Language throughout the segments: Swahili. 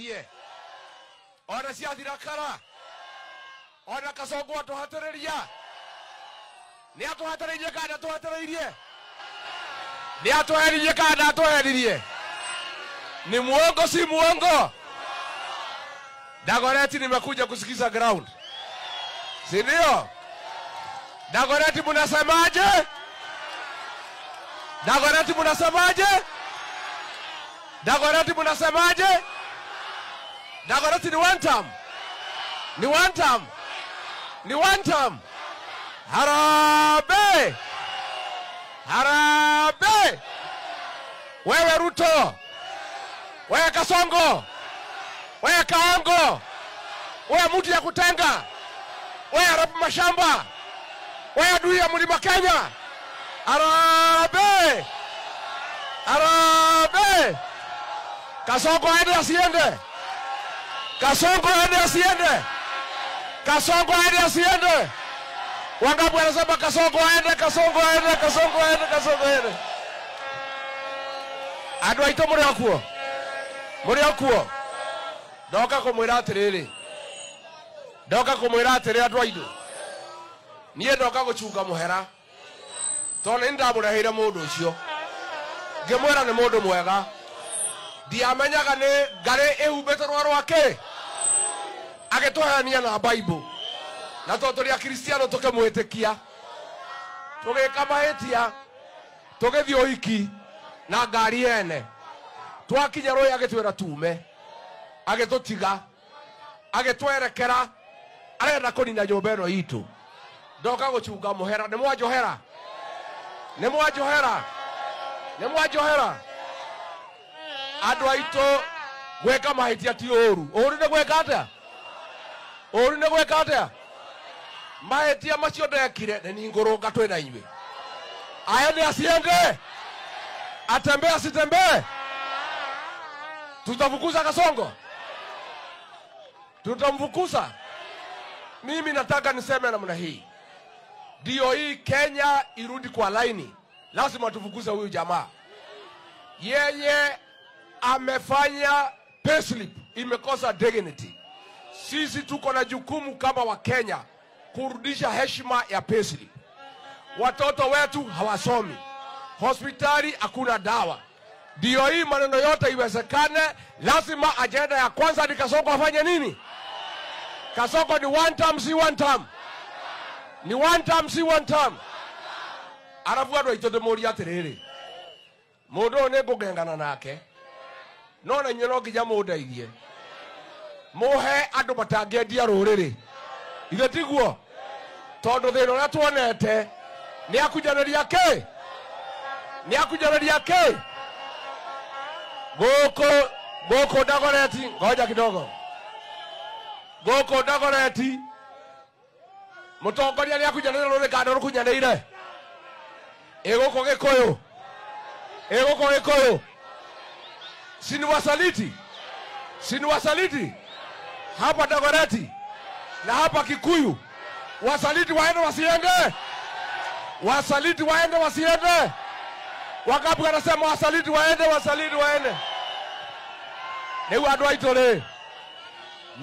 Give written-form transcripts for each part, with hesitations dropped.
ye ona cia thirakara ona Kasongo atuhatiriria ni atuhatiririe kana atuhatiririe ni atuheririe kana atuheririe ni muongo si muongo Dagoretti nimekuja kusikiza ground si ndio Dagoretti mnasemaje Dagoretti mnasemaje Dagoretti mnasemaje Dagoretti ni one term ni one term ni one term Harambee Harambee wewe Ruto wewe Kasongo wewe Kaongo wewe mtu ya kutenga wewe Arabu mashamba wewe adui ya Mlima Kenya Harambee Harambee Kasongo aende asiende Kasongo aende asiende Kasongo aende asiende wangapi wanasema Kasongo aende Kasongo aende Kasongo aende Kasongo aende Andũ aitũ mũrĩ okuo ndoka kũmwĩra atĩrĩrĩ ndoka kũmwĩra atĩrĩ andũ aitũ niĩ ndoka gũchunga mũhera tondũ nĩ ndamũreheire mũndũ ũcio ngĩmwĩra nĩ mũndũ mwega ndiamenyaga nĩ ngarĩ ĩhumbĩte rwa rwake agĩtũheania na Bible na tondũ tũrĩ akristiano tũkĩmwĩtĩkia tũgĩka mahĩtia tũgĩthiĩ ũhiki na ngari ene twakinya rũĩ agĩtwĩra tume agĩtũtiga agĩtwerekera arenda kũnina nyũmba ĩno itũ ndoka gũchunga mũhera nĩ mwanjohera nĩ mwanjohera nĩ mwanjohera andũ aitũ gwĩka mahĩtia ti ũru ũru nĩ gwĩka atĩa ũru nĩ gwĩka atĩa mahĩtia macio ndekire nĩ ningũrũnga twĩna inyuĩ aende asiende atembee asitembee tutafukuza Kasongo tutamfukuza mimi nataka niseme namna hii ndio hii Kenya irudi kwa laini lazima tufukuze huyu jamaa yeye amefanya payslip imekosa dignity sisi tuko na jukumu kama wa Kenya kurudisha heshima ya payslip watoto wetu hawasomi hospitali hakuna dawa ndio hii maneno yote iwezekane lazima agenda ya kwanza ni Kasongo afanye nini Kasongo ni one term si one term ni one term si one term arabu andũ aitũ ndĩmũria atĩrĩrĩ mũndũ ũyũ nĩ ngũgengana nake no na inyuĩ no nginya mũndeithie mũhe andũ matangĩendia rũrĩrĩ ithe tiguo tondũ thĩna ũrĩa tuonete nĩ akunjanĩria kĩ nĩ akunjanĩria kĩ gũkũ Dagoretti ngoja kidogo gũkũ Dagoretti mũtongoria nĩ akunjanĩria rũrĩrĩ kana rũkunyanĩire gũkũ Gĩkũyũ sini wasaliti hapa Dagoretti na hapa Kikuyu wasaliti waende wasiende wasaliti waende wasiende wangapi wanasema wasaliti waende rĩu andũ aitũ rĩ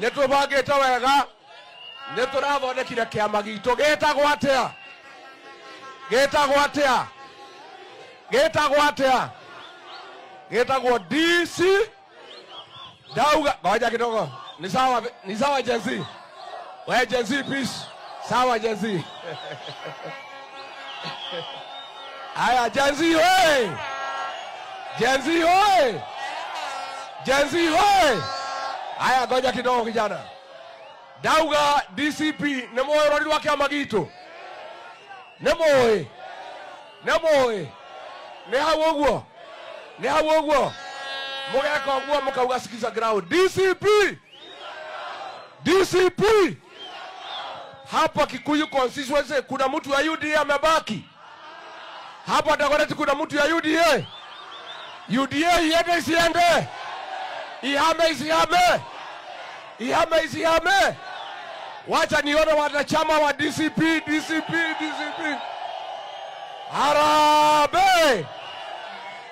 nĩ tũbangĩte wega nĩ tũrathondekire kĩama gitũ gĩtagwo DC Dauga ngoja kidogo ni sawa Gen Z wewe Gen Z peace sawa Gen Z haya Gen Z hoye Gen Z hoye Gen Z hoye haya ngoja kidogo kijana Dauga DCP nĩ moyo rori wake amagito nĩ moyo nĩ hau ũguo mugeka ũguo mũkauga sikiza ground DCP hapa Kikuyu constituency kuna mtu wa UDA amebaki hapa Dagoretti kuna mtu ya UDA iende isiende ihame wacha nione wanachama wa DCP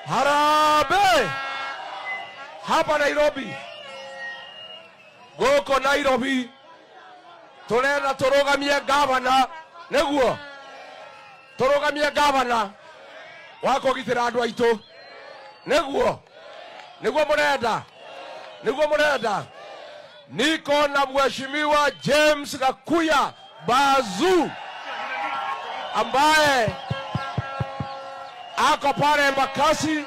Harambee hapa Nairobi goko Nairobi turenda turugamie gavana neguo turugamie gavana wako gitira andu aitu neguo murenda niko na mheshimiwa James Gakuya Bazu ambaye ako pale Embakasi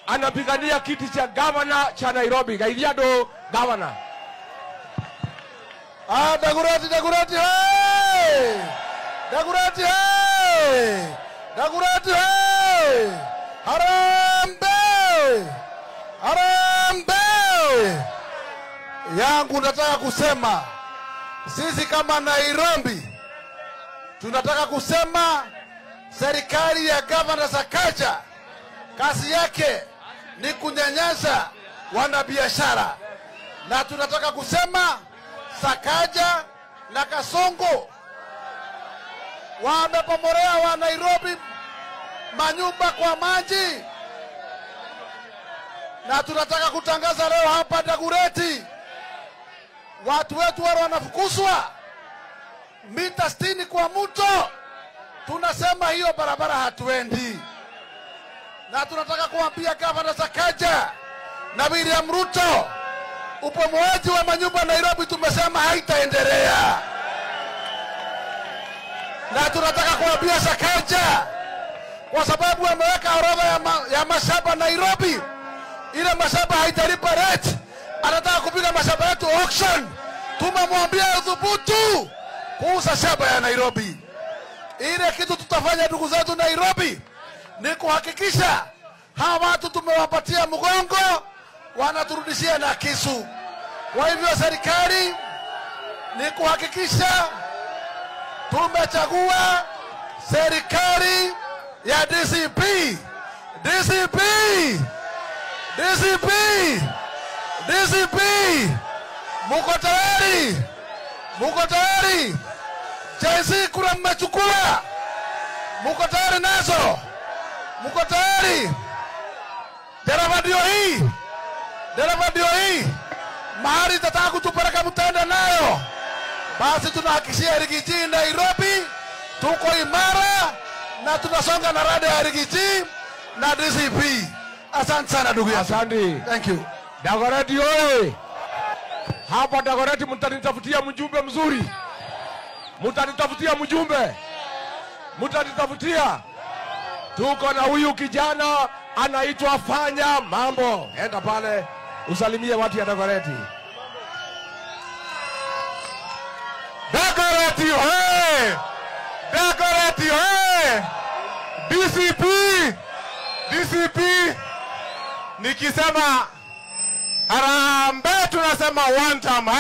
anapigania kiti cha gavana cha Nairobi. Gaidiado gavana. Dagoretti hey! Dagoretti hey! Dagoretti hey! Harambe! Yangu nataka kusema sisi kama Nairobi tunataka kusema serikali ya gavana Sakaja kazi yake ni kunyanyasa wanabiashara, na tunataka kusema Sakaja na Kasongo wamepomorea wa Nairobi manyumba kwa maji, na tunataka kutangaza leo hapa Dagoretti watu wetu wale wanafukuzwa mita 60 kwa mto. Tunasema hiyo barabara hatuendi, na tunataka kuambia gavana Sakaja na William Ruto upomoaji wa manyumba Nairobi tumesema haitaendelea, na tunataka kuambia Sakaja kwa sababu ameweka orodha ya mashamba Nairobi, ile mashamba haitalipa rate, anataka kupiga mashamba yetu auction. Tumemwambia udhubutu kuuza shamba ya Nairobi. Ile kitu tutafanya ndugu zetu Nairobi ni kuhakikisha hawa watu tumewapatia mgongo wanaturudishia na kisu. Kwa hivyo serikali ni kuhakikisha tumechagua serikali ya DCP. Muko tayari? Jaisi kura mmechukua? Muko tayari nazo? Muko tayari? Dereva ndio hii. Mahali tataka kutupeleka mtaenda nayo. Basi tunahakikishia Rigiji Nairobi tuko imara na tunasonga na rada ya Rigiji na DCP. Asante sana ndugu yangu. Asante. Thank you. Dagoretti oye. Hapa Dagoretti mtanitafutia mjumbe mzuri. Mtanitafutia. Tuko na huyu kijana anaitwa Fanya Mambo. Enda pale usalimie watu ya Dagoretti. Dagoretti oye! DCP nikisema Harambee tunasema one time.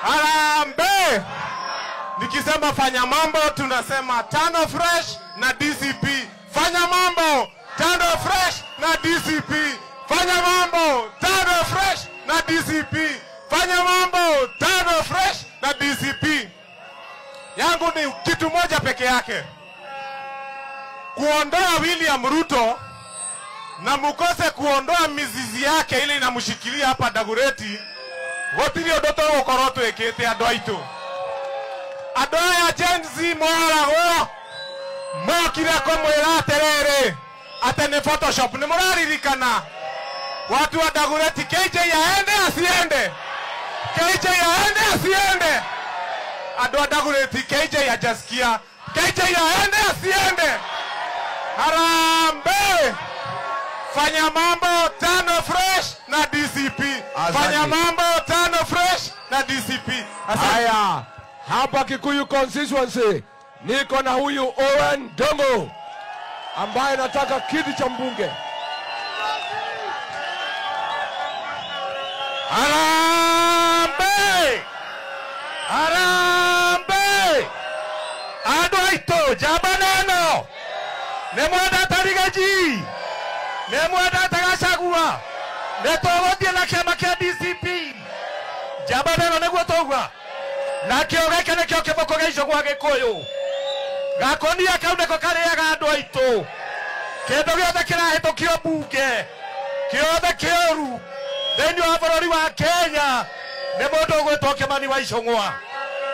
Harambee. Nikisema Fanya Mambo tunasema Tano Fresh na DCP. Fanya Mambo, Tano Fresh na DCP. Fanya Mambo, Tano Fresh na DCP. Fanya Mambo, Tano Fresh na DCP. Yangu ni kitu moja peke yake. Kuondoa William Ruto na mukose kuondoa mizizi yake ile inamshikilia hapa Dagoretti. Gotiri odoto gukoroto ekete andu aitu. Andu aya Gen Z moragwo mokire kumwira atiriri ate ni Photoshop. Ni muraririkana watu wa Dagoretti KJ yaende asiende? KJ yaende asiende? Andu wa Dagoretti KJ ajasikia. KJ yaende asiende? Harambee. Fanya Mambo, Tano Fresh na DCP. Fanya Mambo, Tano Fresh na DCP. Haya, hapa Kikuyu constituency niko na huyu Owen Dongo ambaye nataka kiti cha mbunge. Harambee. Aduaito jabanano. Nemwada Tarigaji. Nemwada Tagashagua. Netogotie na kiama kia DCP. Jabanano neguo togwa. Na kiogeke ne kio kiboko geico gwa Gikuyu. Gakonia kau neko kareaga andu aitu. Kindu giothe kirahitukio bunge. Kiothe kioru. Thĩinĩ wa bũrũri wa Kenya nĩ mũndũ ũgwĩtwo Kĩmani wa Icũng'wa,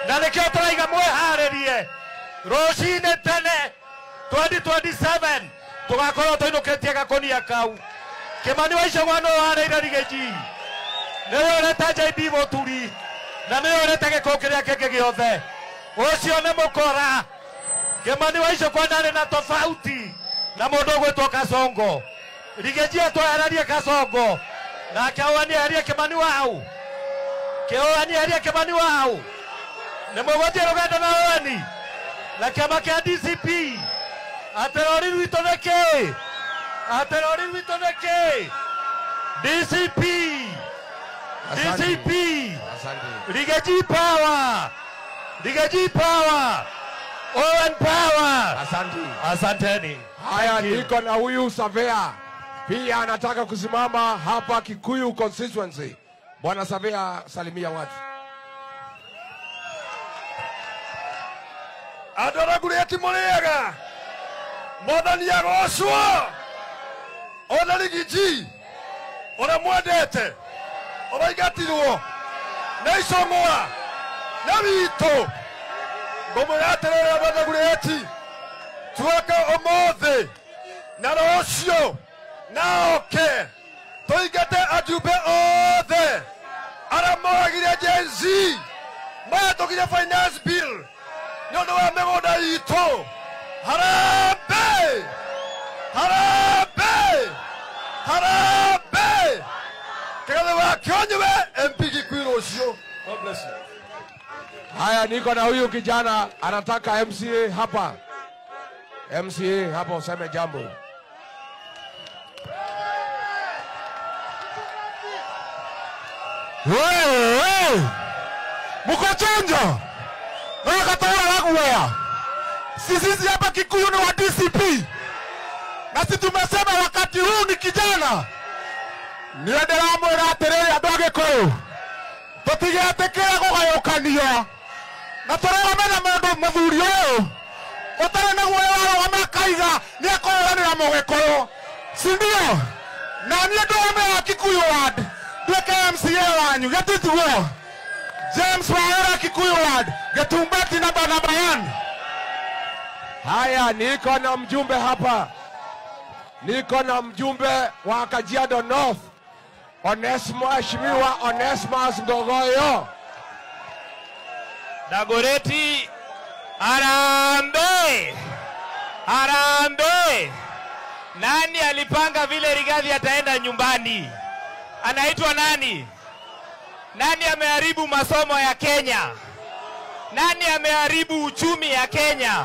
na nĩkĩo tũraiga mwĩharĩrie rũcinĩ tene 2027 tũgakorwo tũinũkĩtie gakũnia kau. Kĩmani wa Icũng'wa nĩ warĩire Rigiji, nĩwe ũrete JB Mũturi, na nĩwe ũrete gĩkũũ kĩrĩa kĩngĩ gĩothe. Ũcio nĩ mũkora. Kĩmani wa Icũng'wa ndarĩ na tofauti na mũndũ ũgwĩtwo Kasongo. Rigiji atwehererie Kasongo, nake awanieherie Kĩmani wao. Kĩoanieherie Kĩmani wao. Nĩ mũgũthiĩ rũgendo na wani na kĩama kĩa DCP. Aterori witũ nĩ kĩ? Aterori witũ nĩ kĩ? DCP. DCP. Rigiji power. Rigiji power. Owen power. Asanteni. Haya, niko na huyu Savea pia anataka kusimama hapa Kikuyu constituency. Bwana Savea, salimia watu. Adora Gureti Muriega Mwathani agocwo ona Rigiji ona mwendete ona igatirwo na Icũng'wa na witũ ngũmũgaterera Mwathani Gureti tuoke ũmũthĩ na rũciũ na oke tũingate ajumbe othe arĩa moragire Gen Z mahĩtũkire finance bill nĩ ũndũ wa mĩgũnda itũ. Harambee! Harambee! Harambee! Kĩgathe wa Kĩonyũwe MP Kikuyu rũciũ. God bless you. Haya, niko na huyu kijana anataka MCA hapa. MCA hapa useme jambo. Wewe! Mkochonjo! Wakatoa waguea. Sisi hapa Kikuyu ni wa DCP. Na sisi tumesema wakati huu ni kijana. Niendera mwera atiriri andu agikuyu. Tutigetekera gugayukanio. Na turaromena mundu muthuri uyu. Utare na guoya wa makaiga ni akoranira mugikuyu. Sindio? Na ni andu wa Kikuyu ward. Ndweke MCA wanyu gatituo. James Waera Kikuyu ward. Getumbati namba 1. Haya, niko na mjumbe hapa. Niko na mjumbe wa Kajiado North. Mheshimiwa Onesmus Ngogoyo. Dagoretti, Harambee! Harambee! Nani alipanga vile Rigathi ataenda nyumbani? Anaitwa nani? Nani ameharibu masomo ya Kenya? Nani ameharibu uchumi ya Kenya?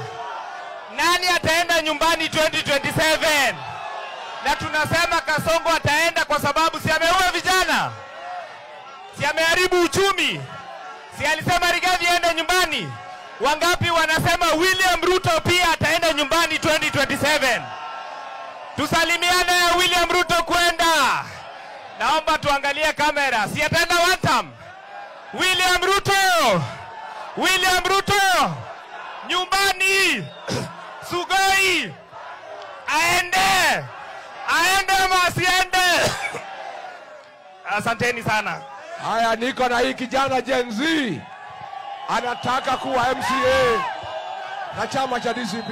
Nani ataenda nyumbani 2027? Na tunasema Kasongo ataenda kwa sababu si ameua vijana? Si ameharibu uchumi? Si alisema Rigathi aende nyumbani? Wangapi wanasema William Ruto pia ataenda nyumbani 2027? Tusalimiane William Ruto kwenda. Naomba tuangalie kamera. Si ataenda one term? William Ruto! William Ruto! Nyumbani! Sugoi! Aende! Aende ama asiende? Asanteni sana. Haya, niko na hii kijana Gen Z. Anataka kuwa MCA na chama cha DCP.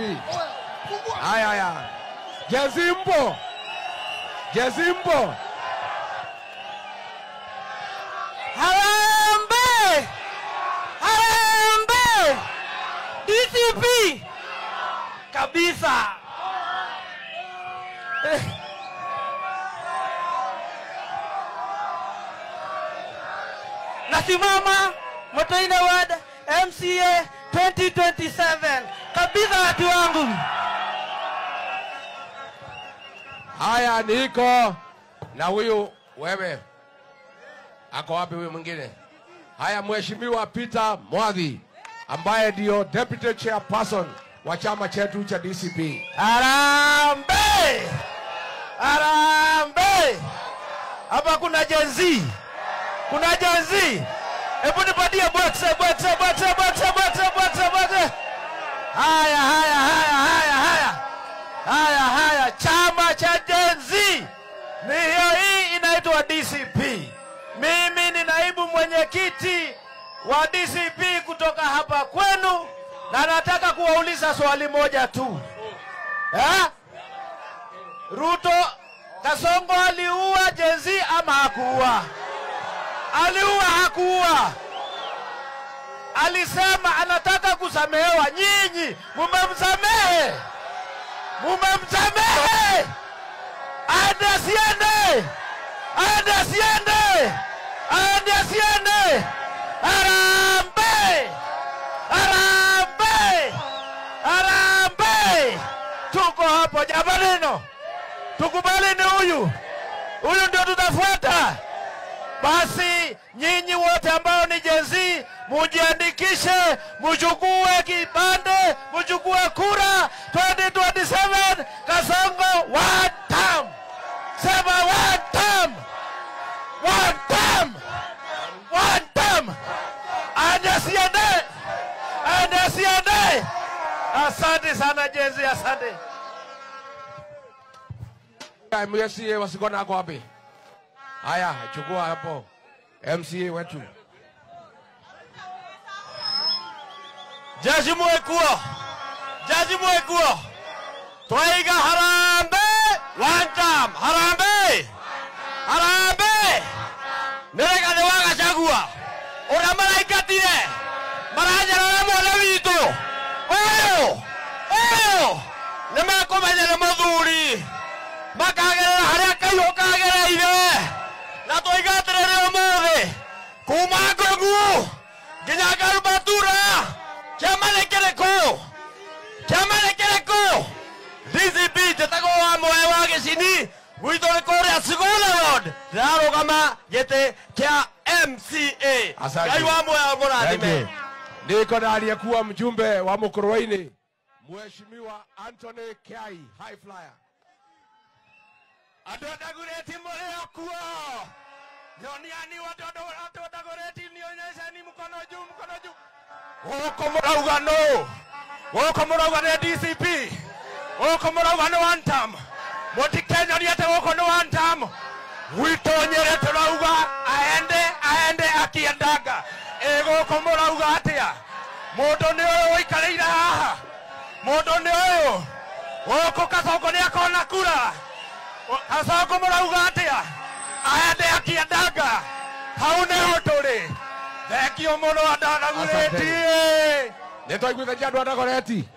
Haya. Gen Z mpo? Gen Z mpo? Harambee! Harambee! DCP! Kabisa! Nasimama Motoina Ward MCA 2027. Kabisa watu wangu. Haya, niko na huyu wewe. Ako wapi huyu mwingine? Haya, Mheshimiwa Peter Mwadhi ambaye ndio Deputy Chairperson wa chama chetu cha DCP. Harambee! Harambee! Hapa kuna Gen Z. Kuna Gen Z. Hebu nipatie boxe. Haya. Chama cha Gen Z. Ni hiyo hii inaitwa DCP. Mimi ni naibu mwenyekiti wa DCP kutoka hapa kwenu, na nataka kuwauliza swali moja tu. Ruto Kasongo aliua Jezi ama hakuua? Aliua, hakuua? Alisema anataka kusamehewa. Nyinyi mumemsamehe? Mumemsamehe? Aende asiende? Aende asiende? Aende asiende? Harambee! Harambee! Harambee! Tuko hapo jamaneno. Tukubali ni huyu. Huyu ndio tutafuata. Basi nyinyi wote ambao ni Gen Z mujiandikishe, mchukue kipande, mchukue kura 2027 Kasongo one term. Sema one term. One term. One term. Anasiende. Anasiende. Asante sana Gen Z, asante. MCA wasikona ako wapi? Haya, chukua hapo. MCA wetu. Jaji mwekuo. Jaji mwekuo. Twaiga harambee one term. Harambee. Harambee. Nereka ne waga chagua. Ora malaikatire. Marajara na mwana witu. Oyo. Oyo. Nemakomenya na muthuri. Makagerera haria Kaio kagereire. Na twigatirire umuthe. Kuma Ngogu nginya Garubatura. Kiamane kiriko. Kiamane kiriko. DCP tetago wa moe wa Gicini. Gwitũ nĩ kũrĩa Sigũna Road. Ndĩrarũgama gĩtĩ kĩa MCA. Ngai wa muoyo mũrathime. Niko na aliyekuwa mjumbe wa Mukurweini, Mheshimiwa Anthony Kiai, high flyer. Adodagureti mũrĩ okuo. Nyoniani adodagureti nionyeshani mkono juu, mkono juu. Gũkũ mũrauga no. Gũkũ mũrauga nĩ DCP. Gũkũ mũrauga nĩ one term. Mũtikenyoria atĩ gũkũ nĩ one term. Gwitũ Nyeri tũrauga aende akiendaga. Gũkũ mũrauga atĩa? Mũndũ nĩ ũyũ ũikarĩire haha. Mũndũ nĩ ũyũ. Gũkũ Kasongo nĩ akona kura. Kasongo mũrauga atĩa? Aende akiendaga. Hau nĩho tũrĩ. Thengio mũno Adodagureti. Nĩ twaiguithania andũ a Dagoretti.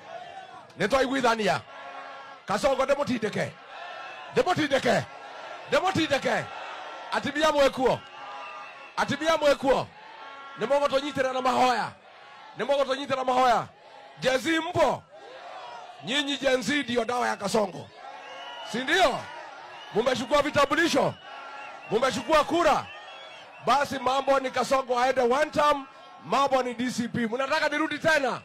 Nĩ twaiguithania. Kasongo ndĩmũtindĩke. Ndĩmũtindĩke. Ndĩmũtindĩke. Atimia mwekuo. Atimia mwekuo. Nĩ mũgũtũnyitĩra na mahoya. Nĩ mũgũtũnyitĩra na mahoya. Gen Z mpo. Nyinyi Gen Z ndio dawa ya Kasongo. Si ndio? Mumechukua vitambulisho. Mumechukua kura. Basi mambo ni Kasongo aende one term, mambo ni DCP. Mnataka nirudi tena?